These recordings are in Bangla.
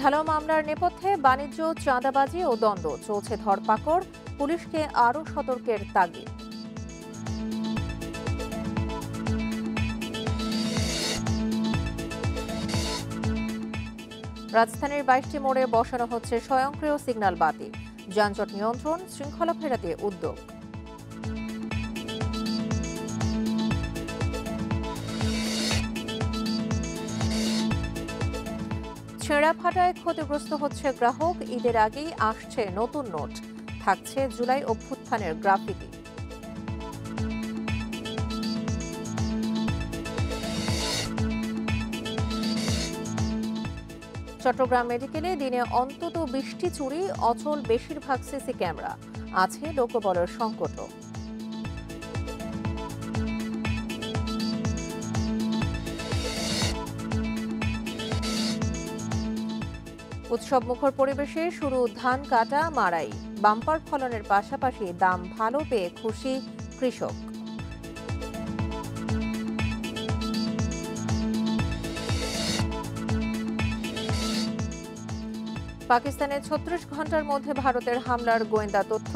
ঢালাও মামলার নেপথ্যে বাণিজ্য, চাঁদাবাজি ও দ্বন্দ্ব, চলছে ধরপাকড়, পুলিশকে আরও সতর্কের তাগিদ। রাজধানীর 22টি মোড়ে বসানো হচ্ছে স্বয়ংক্রিয় সিগন্যাল বাতি, যানজট নিয়ন্ত্রণ, শৃঙ্খলা ফেরাতে উদ্যোগ। ছেঁড়া ফাটায় ক্ষতিগ্রস্ত হচ্ছে গ্রাহক, ঈদের আগেই আসছে নতুন নোট, থাকছে জুলাই অভ্যুত্থানের গ্রাফিতি। চট্টগ্রাম মেডিকেলে দিনে অন্তত 20টি চুরি, অচল বেশিরভাগ সিসি ক্যামেরা, আছে লোকবলের সংকটও। উৎসব মুখর পরিবেশে শুরু ধান কাটা, মাড়াই, বাম্পার ফলনের পাশাপাশি দাম ভালো পেয়ে খুশি কৃষক। পাকিস্তানের 36 ঘন্টার মধ্যে ভারতের হামলার গোয়েন্দা তথ্য,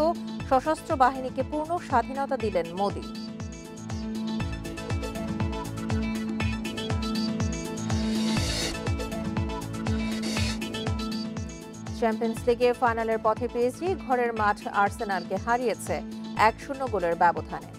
সশস্ত্র বাহিনীকে পূর্ণ স্বাধীনতা দিলেন মোদি। চ্যাম্পিয়ন্স লিগে ফাইনালের পথে পিএসজি ঘরের মাঠ আর্সেনালকে হারিয়েছে 1-0 গোলের ব্যবধানে।